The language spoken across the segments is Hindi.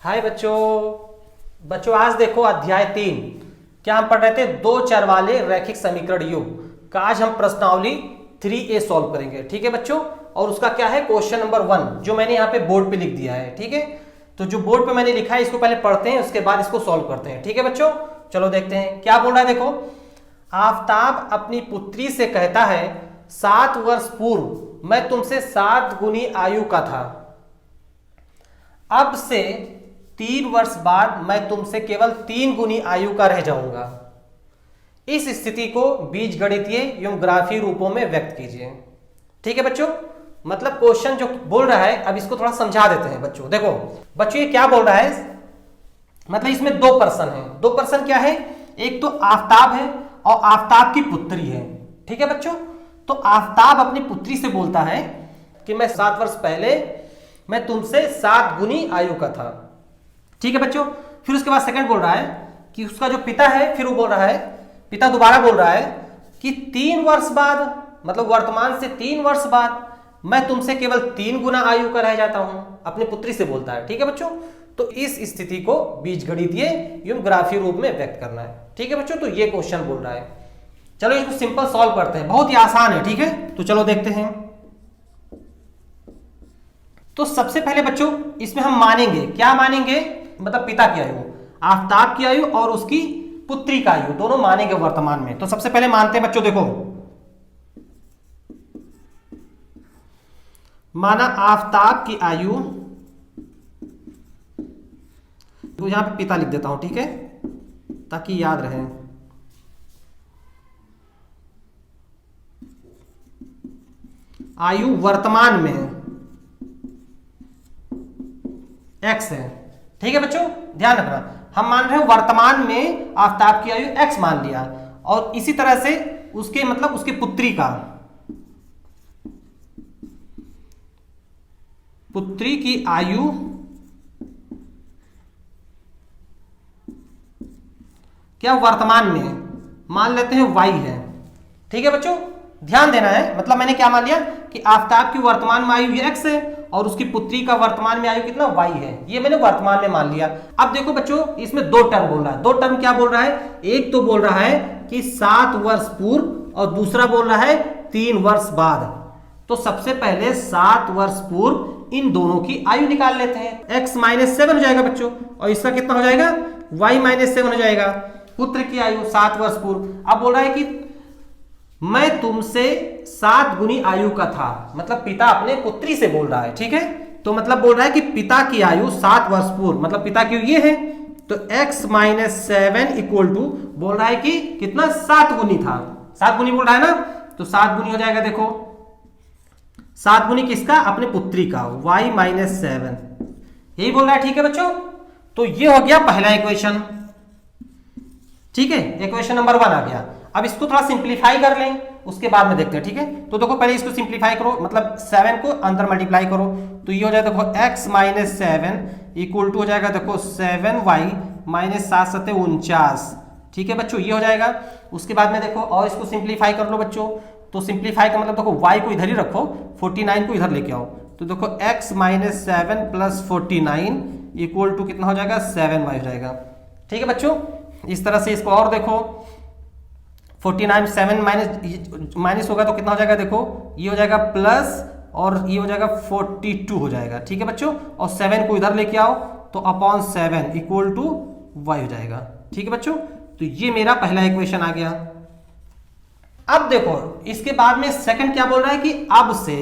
हाय बच्चों। बच्चों आज देखो अध्याय 3। क्या हम पढ़ रहे थे? दो चर वाले रैखिक समीकरण युग का आज हम प्रश्नावली 3A सॉल्व करेंगे। ठीक है बच्चों, और उसका क्या है क्वेश्चन नंबर 1 जो मैंने यहाँ पे बोर्ड पे लिख दिया है। ठीक है, तो जो बोर्ड पे मैंने लिखा है इसको पहले पढ़ते हैं, उसके बाद इसको सॉल्व करते हैं। ठीक है बच्चों, चलो देखते हैं क्या बोल रहा है। देखो, आफताब अपनी पुत्री से कहता है 7 वर्ष पूर्व मैं तुमसे 7 गुनी आयु का था, अब से 3 वर्ष बाद मैं तुमसे केवल 3 गुनी आयु का रह जाऊंगा। इस स्थिति को बीजगणितीय एवं ग्राफीय रूपों में व्यक्त कीजिए। ठीक है बच्चों, मतलब क्वेश्चन जो बोल रहा है अब इसको थोड़ा समझा देते हैं बच्चों। देखो बच्चों ये क्या बोल रहा है, मतलब इसमें 2 पर्सन हैं। 2 पर्सन क्या है? एक तो आफताब है और आफताब की पुत्री है। ठीक है बच्चों, तो आफताब अपनी पुत्री से बोलता है कि मैं 7 वर्ष पहले मैं तुमसे 7 गुनी आयु का था। ठीक है बच्चों, फिर उसके बाद सेकंड बोल रहा है कि उसका जो पिता है, फिर वो बोल रहा है, पिता दोबारा बोल रहा है कि 3 वर्ष बाद, मतलब वर्तमान से 3 वर्ष बाद मैं तुमसे केवल 3 गुना आयु का रह जाता हूं, अपनी पुत्री से बोलता है। ठीक है बच्चों, तो इस स्थिति को बीजगणितीय एवं ग्राफीय रूप में व्यक्त करना है। ठीक है बच्चों, तो ये क्वेश्चन बोल रहा है। चलो इसको सिंपल सॉल्व करते हैं, बहुत ही आसान है। ठीक है, तो चलो देखते हैं। तो सबसे पहले बच्चों इसमें हम मानेंगे, क्या मानेंगे, मतलब पिता की आयु, आफताब की आयु और उसकी पुत्री का आयु दोनों मानेंगे वर्तमान में। तो सबसे पहले मानते हैं बच्चों, देखो माना आफताब की आयु, तो यहां पे पिता लिख देता हूं, ठीक है, ताकि याद रहे। आयु वर्तमान में x है। ठीक है बच्चों, ध्यान रखना, हम मान रहे हैं वर्तमान में आफताब की आयु x मान लिया, और इसी तरह से उसके मतलब उसकी पुत्री की आयु क्या वर्तमान में मान लेते हैं y है। ठीक है बच्चों, ध्यान देना है, मतलब मैंने क्या मान लिया कि आफताब की वर्तमान में आयु x है और उसकी पुत्री का वर्तमान में आयु कितना y है, ये मैंने वर्तमान में मान लिया। अब देखो बच्चों इसमें 2 टर्म बोल रहा है। 2 टर्म क्या बोल रहा है? एक तो बोल रहा है कि 7 वर्ष पूर्व और दूसरा बोल रहा है 3 वर्ष बाद। तो सबसे पहले 7 वर्ष पूर्व इन दोनों की आयु निकाल लेते हैं। x - 7 हो जाएगा बच्चों, और इसका कितना हो जाएगा? y - 7 हो जाएगा। पुत्र की आयु 7 वर्ष पूर्व। अब बोल रहा है कि मैं तुमसे 7 गुनी आयु का था, मतलब पिता अपने पुत्री से बोल रहा है। ठीक है, तो मतलब बोल रहा है कि पिता की आयु 7 वर्ष पूर्व, मतलब पिता की ये है, तो x - 7 इक्वल टू बोल रहा है कि कितना? 7 गुनी था। 7 गुनी बोल रहा है ना, तो 7 गुनी हो जाएगा। देखो 7 गुनी किसका? अपने पुत्री का, y - 7, यही बोल रहा है। ठीक है बच्चों, तो ये हो गया पहला इक्वेशन। ठीक है, इक्वेशन नंबर 1 आ गया। अब इसको थोड़ा सिंप्लीफाई कर लें, उसके बाद में देखते हैं। ठीक है, तो देखो पहले इसको सिंप्लीफाई करो, मतलब 7 को अंदर मल्टीप्लाई करो, तो ये हो जाएगा देखो x - 7 इक्वल टू हो जाएगा देखो 7y - 7 7 49। ठीक है बच्चों, ये हो जाएगा। उसके बाद में देखो और इसको सिंप्लीफाई कर लो बच्चों, तो सिंप्लीफाई का मतलब देखो y को इधर ही रखो, 49 को इधर लेके आओ, तो देखो x - 7 प्लस 49 इक्वल टू कितना हो जाएगा? 7y हो जाएगा। ठीक है बच्चों, इस तरह से इसको और देखो, 49 7 माइनस होगा तो कितना हो जाएगा? देखो ये हो जाएगा प्लस और ये हो जाएगा 42 हो जाएगा। ठीक है बच्चों, और 7 को इधर लेके आओ तो अपॉन 7 इक्वल टू y हो जाएगा। ठीक है बच्चों, तो ये मेरा पहला इक्वेशन आ गया। अब देखो इसके बाद में सेकंड क्या बोल रहा है कि अब से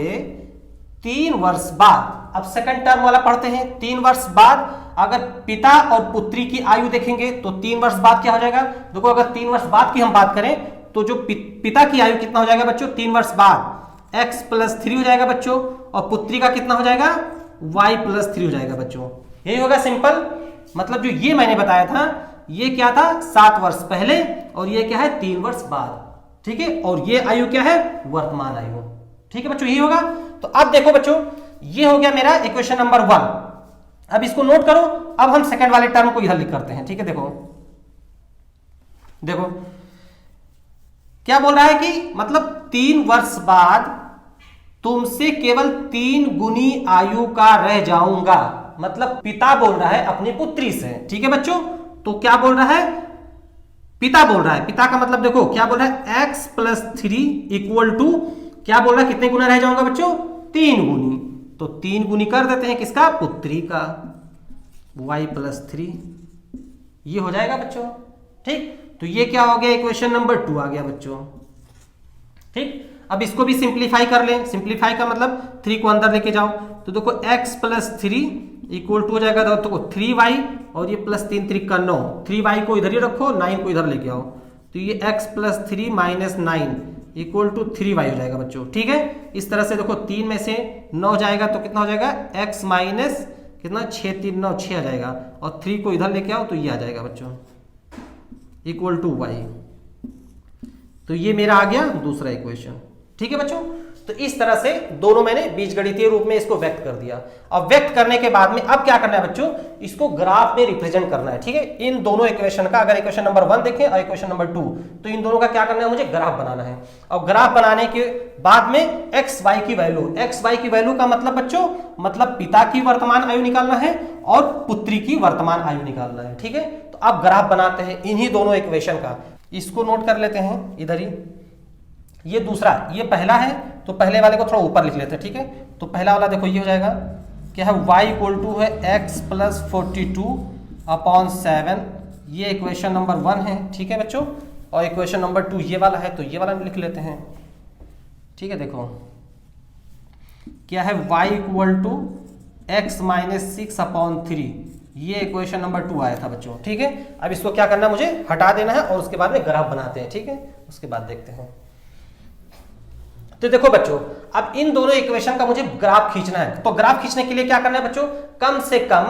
3 वर्ष बाद, अब सेकंड टर्म वाला पढ़ते हैं। 3 वर्ष बाद अगर पिता और पुत्री की आयु देखेंगे तो 3 वर्ष बाद क्या हो जाएगा? देखो अगर 3 वर्ष बाद की हम बात करें तो जो पिता की आयु कितना हो जाएगा बच्चों? 3 वर्ष बाद x + 3 हो जाएगा बच्चों, और पुत्री का कितना हो जाएगा? y + 3 हो जाएगा बच्चों। यही होगा सिंपल, मतलब जो ये मैंने बताया था ये क्या था? 7 वर्ष पहले, और ये क्या है? 3 वर्ष बाद। ठीक है, और ये आयु क्या है? वर्तमान आयु। ठीक है बच्चों, यही होगा। तो अब देखो बच्चों ये हो गया मेरा इक्वेशन नंबर 1। अब इसको नोट करो, अब हम सेकंड वाले टर्म को इधर लिख करते हैं। ठीक है, देखो देखो क्या बोल रहा है कि मतलब 3 वर्ष बाद तुमसे केवल 3 गुनी आयु का रह जाऊंगा, मतलब पिता बोल रहा है अपनी पुत्री से, ठीक है बच्चों। तो क्या बोल रहा है, पिता बोल रहा है, पिता का मतलब देखो क्या बोल रहा है, x प्लस 3 इक्वल टू क्या बोल रहा है, कितने गुना रह जाऊंगा बच्चों, 3 गुनी। तो 3 गुनी कर देते हैं किसका, पुत्री का, y प्लस 3, ये हो जाएगा बच्चों, ठीक। तो ये क्या हो गया, इक्वेशन नंबर 2 आ गया बच्चों, ठीक। अब इसको भी सिंप्लीफाई कर लें, सिंप्लीफाई का मतलब 3 को अंदर लेके जाओ, तो देखो x प्लस 3 इक्वल टू हो जाएगा तो 3y और ये प्लस 3 3 का 9, 3y को इधर ही रखो, 9 को इधर लेके आओ, तो ये x plus 3 minus 9 equal to 3y हो जाएगा बच्चों, ठीक है। इस तरह से देखो 3 में से 9 जाएगा तो कितना हो जाएगा, x माइनस कितना 6 3 9 6 आ जाएगा, और 3 को इधर लेके आओ तो ये आ जाएगा बच्चों इक्वल टू y। तो ये मेरा आ गया दूसरा इक्वेशन, ठीक है बच्चों। तो इस तरह से दोनों मैंने बीजगणितीय रूप में इसको व्यक्त कर दिया। अब व्यक्त करने के बाद में अब क्या करना है बच्चों, इसको ग्राफ में रिप्रेजेंट करना है, ठीक है। इन दोनों इक्वेशन का, अगर इक्वेशन नंबर 1 देखें और इक्वेशन नंबर 2, तो इन दोनों का क्या करना है, मुझे ग्राफ बनाना है। और ग्राफ बनाने के बाद में एक्स वाई की वैल्यू का मतलब बच्चों, मतलब पिता की वर्तमान आयु निकालना है और पुत्री की वर्तमान आयु निकालना है, ठीक है। तो अब ग्राफ बनाते हैं इन्हीं दोनों इक्वेशन का, इसको नोट कर लेते हैं इधर ही। ये दूसरा, ये पहला है तो पहले वाले को थोड़ा ऊपर लिख लेते हैं, ठीक है। तो पहला वाला देखो ये हो जाएगा, क्या है, y इक्वल टू है x प्लस 42/7, ये इक्वेशन नंबर 1 है, ठीक है बच्चों। और इक्वेशन नंबर 2 ये वाला है, तो ये वाला लिख लेते हैं, ठीक है। देखो क्या है, y equal to x minus 6/3, ये इक्वेशन नंबर 2 आया था बच्चों, ठीक है। अब इसको क्या करना है, मुझे हटा देना है और उसके बाद में ग्राफ बनाते हैं, ठीक है। उसके बाद देखते हैं। तो देखो बच्चों, अब इन दोनों इक्वेशन का मुझे ग्राफ खींचना है। तो ग्राफ खींचने के लिए क्या करना है बच्चों, कम से कम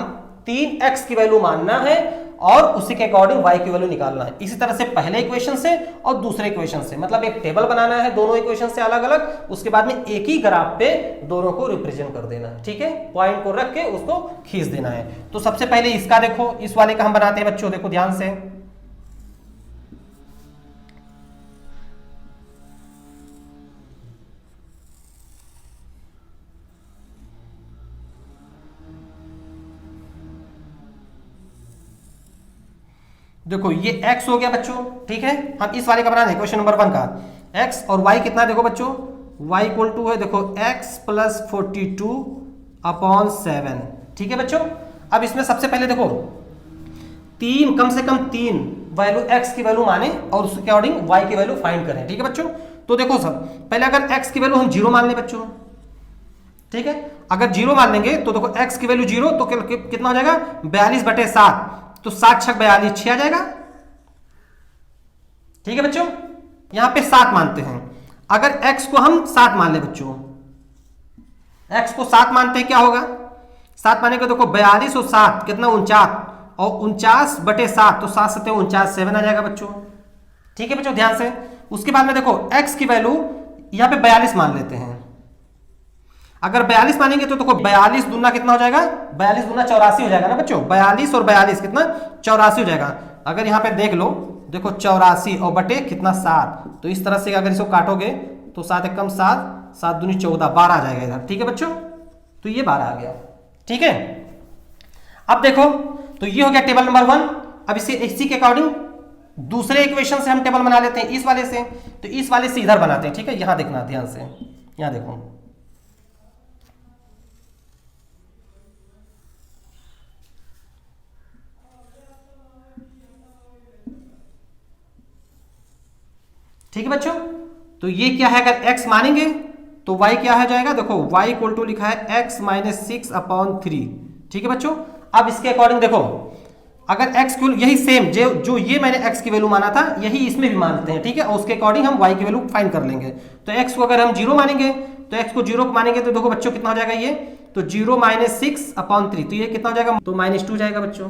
3x की वैल्यू मानना है और उसी के अकॉर्डिंग y की वैल्यू निकालना है। इसी तरह से पहले इक्वेशन से और दूसरे इक्वेशन से, मतलब एक टेबल बनाना है दोनों इक्वेशन से अलग अलग, उसके बाद में एक ही ग्राफ पे दोनों को रिप्रेजेंट कर देना है, ठीक है। पॉइंट को रख के उसको खींच देना है। तो सबसे पहले इसका देखो, इस वाले का हम बनाते हैं बच्चों, देखो ध्यान से। देखो ये x हो गया बच्चों, ठीक है। हम इस वाले का बना रहे हैं क्वेश्चन नंबर 1 का, x और y कितना देखो बच्चों, y इक्वल टू है देखो x प्लस 42/7, ठीक है बच्चों। अब इसमें सबसे पहले देखो 3, कम से कम 3 वैल्यू x की वैल्यू माने और उसके अकॉर्डिंग y की वैल्यू फाइंड करें, ठीक है बच्चों। तो देखो सब पहले अगर x की वैल्यू हम 0 मान लें बच्चों, ठीक है। अगर 0 मान लेंगे तो देखो x की वैल्यू 0 तो कितना हो जाएगा, 42/7, तो 7 6 42 6 आ जाएगा, ठीक है बच्चों। यहां पे 7 मानते हैं, अगर x को हम 7 मान ले बच्चों, x को 7 मानते हैं क्या होगा, 7 माने को देखो 42 और 7 कितना 49, और 49/7 तो 7 7 49 7 आ जाएगा बच्चों, ठीक है बच्चों ध्यान से। उसके बाद में देखो x की वैल्यू यहां पे 42 मान लेते हैं। अगर 42 मानेंगे तो देखो 42 दूना कितना हो जाएगा, 42 दूना 84 हो जाएगा ना बच्चों, 42 और 42 कितना 84 हो जाएगा। अगर यहाँ पे देख लो, देखो 84 और बटे कितना 7, तो इस तरह से अगर इसको काटोगे तो 7 एकम 7, 7 दूनी 14, 12 आ जाएगा इधर, ठीक है बच्चों। तो ये 12 आ गया, ठीक है। अब देखो तो ये हो गया टेबल नंबर 1। अब इसी के अकॉर्डिंग दूसरे इक्वेशन से हम टेबल बना लेते हैं, इस वाले से। तो इस वाले से इधर बनाते हैं, ठीक है। यहां देखना ध्यान से, यहां देखो, ठीक है बच्चों। तो ये क्या है, अगर x मानेंगे तो y क्या है जाएगा, देखो y इक्वल टू लिखा है x माइनस 6/3, ठीक है बच्चों। अब इसके अकॉर्डिंग देखो, अगर x को यही सेम जो ये मैंने x की वैल्यू माना था यही इसमें भी मानते हैं, ठीक है। और उसके अकॉर्डिंग हम y की वैल्यू फाइंड कर लेंगे। तो x को अगर हम 0 मानेंगे तो x को 0 मानेंगे तो देखो बच्चों कितना हो जाएगा ये, तो 0 माइनस 6/3, तो ये कितना हो जाएगा, तो -2 जाएगा बच्चों,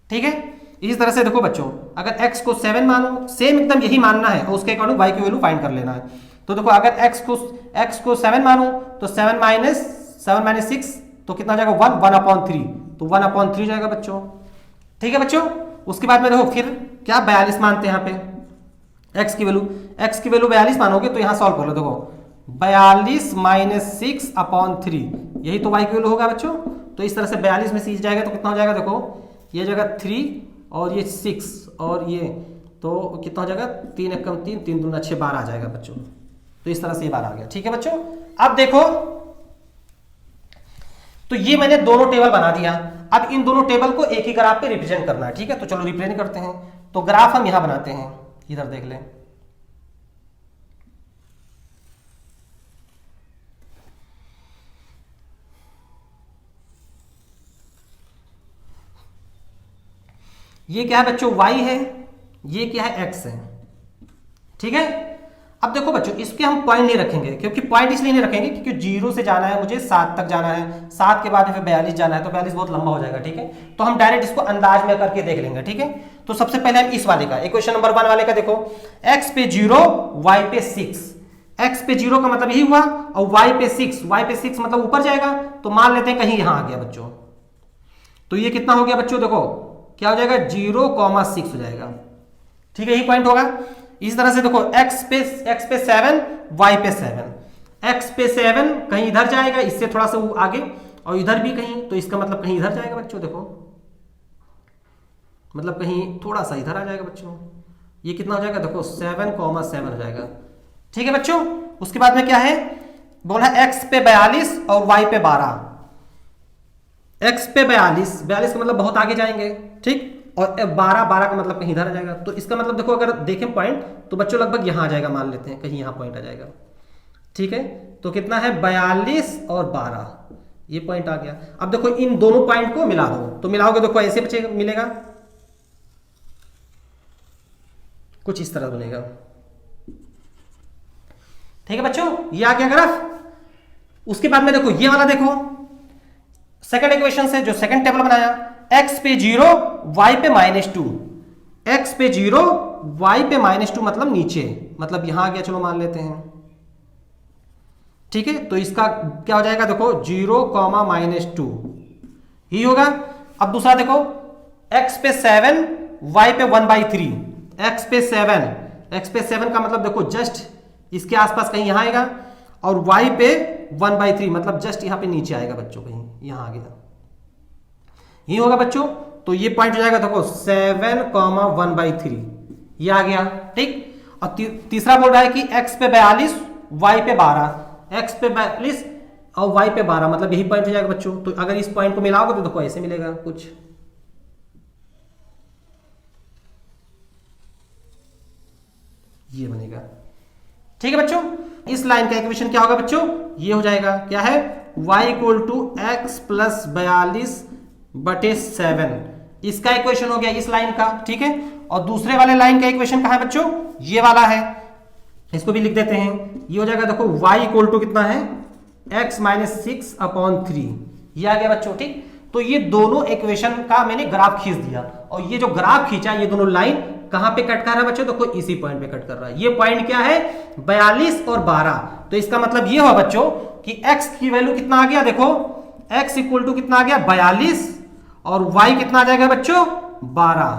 ठीक है। इसी तरह से देखो बच्चों, अगर x को 7 मानो, सेम एकदम यही मानना है और उसके अकॉर्डिंग y की वैल्यू फाइंड कर लेना है। तो देखो अगर x को 7 मानो तो 7 माइनस 6 तो कितना जाएगा 1/3, तो 1/3 जाएगा बच्चों, ठीक है बच्चों। उसके बाद में देखो फिर क्या 42 मानते हैं यहाँ पे, x की वैल्यू 42 मानोगे तो यहाँ सॉल्व कर लो, देखो 42 माइनस 6/3, यही तो y की वैल्यू होगा बच्चों। तो इस तरह से 42 में से जाएगा तो कितना हो जाएगा, देखो ये जाएगा 3 और ये 6 और ये तो कितना हो जाएगा, 3 एक कम 3, 3 दूना 6, 12 आ जाएगा बच्चों। तो इस तरह से ये 12 आ गया। ठीक है बच्चों, अब देखो तो ये मैंने दोनों टेबल बना दिया। अब इन दोनों टेबल को एक ही ग्राफ पे रिप्रेजेंट करना है। ठीक है, तो चलो रिप्रेजेंट करते हैं। तो ग्राफ हम यहां बनाते हैं, इधर देख लें। ये क्या है बच्चों, y है, ये क्या है, x है। ठीक है, अब देखो बच्चों इसके हम पॉइंट नहीं रखेंगे, क्योंकि पॉइंट इसलिए नहीं रखेंगे क्योंकि 0 से जाना है मुझे 7 तक जाना है, 7 के बाद फिर 42 जाना है, तो 42 बहुत लंबा हो जाएगा। ठीक है, तो हम डायरेक्ट इसको अंदाज में करके देख लेंगे। ठीक है, तो सबसे पहले हम इस वाले का, इक्वेशन नंबर 1 वाले का देखो, x पे 0 y पे 6, x पे 0 का मतलब यही हुआ और y पे 6 मतलब ऊपर जाएगा, तो मान लेते हैं कहीं यहां आ गया बच्चों। तो ये कितना हो गया बच्चों, देखो क्या हो जाएगा, 0,6 हो जाएगा। ठीक है, यही पॉइंट होगा। इस तरह से देखो x पे 7 y पे 7, x पे 7 कहीं इधर जाएगा, इससे थोड़ा सा आगे, और इधर भी कहीं, तो इसका मतलब कहीं इधर जाएगा बच्चों। देखो मतलब कहीं थोड़ा सा इधर आ जाएगा बच्चों। ये कितना हो जाएगा, देखो 7,7 हो जाएगा। ठीक है बच्चों, उसके बाद में क्या है, बोला x पे 42 और y पे 12। x पे 42 का मतलब बहुत आगे जाएंगे। ठीक, और 12 का मतलब कहीं इधर आ जाएगा। तो इसका मतलब देखो अगर देखें पॉइंट तो बच्चों लगभग यहां आ जाएगा, मान लेते हैं कहीं यहां पॉइंट आ जाएगा। ठीक है, तो कितना है, 42 और 12, ये पॉइंट आ गया। अब देखो इन दोनों पॉइंट को मिला दो, तो मिलाओगे देखो ऐसे बचेगा, मिलेगा कुछ इस तरह बनेगा। ठीक है बच्चों, ये आ गया ग्राफ। उसके बाद में देखो ये वाला देखो, सेकंड इक्वेशन से जो सेकंड टेबल बनाया, x पे 0 y पे -2, x पे 0 y पे -2 मतलब नीचे, मतलब यहां आ गया, चलो मान लेते हैं। ठीक है, तो इसका क्या हो जाएगा, देखो 0,-2 ही होगा। अब दूसरा देखो, x पे 7 y पे 1/3, x पे 7 का मतलब देखो जस्ट इसके आसपास कहीं यहां आएगा, और y पे 1/3 मतलब जस्ट यहां पे नीचे आएगा बच्चों, कहीं यहां आ गया, ये होगा बच्चों। तो ये पॉइंट हो जाएगा देखो 7,1/3, ये आ गया। ठीक, और तीसरा बोल रहा है कि x पे 42 y पे 12, x पे 42 और y पे 12 मतलब यही पॉइंट हो जाएगा बच्चों। तो अगर इस पॉइंट को मिलाओगे तो देखो ऐसे मिलेगा कुछ, ये बनेगा। ठीक है बच्चों, इस लाइन का इक्वेशन क्या होगा बच्चों, ये हो जाएगा, क्या है, y = x + 42/7, इसका इक्वेशन हो गया इस लाइन का। ठीक है, और दूसरे वाले लाइन का इक्वेशन कहां है बच्चों, ये वाला है, इसको भी लिख देते हैं। ये हो जाएगा देखो y = कितना है, x - 6/3, ये आ गया बच्चों। ठीक, तो ये दोनों इक्वेशन का मैंने ग्राफ खींच दिया, और ये जो ग्राफ खींचा ये दोनों लाइन कहां पे कट कर रहा है बच्चों, देखो इसी पॉइंट पे कट कर रहा है। ये पॉइंट क्या है, 42 और 12। तो इसका मतलब ये हुआ बच्चों कि x की वैल्यू कितना आ गया, देखो x = कितना आ गया, 42, और y कितना आ जाएगा बच्चों, 12।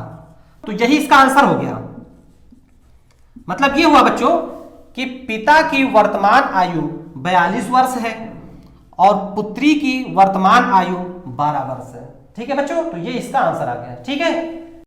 तो यही इसका आंसर हो गया। मतलब ये हुआ बच्चों कि पिता की वर्तमान आयु 42 वर्ष है और पुत्री की वर्तमान आयु 12 वर्ष है। ठीक है बच्चों, तो ये इसका आंसर आ गया। ठीक है।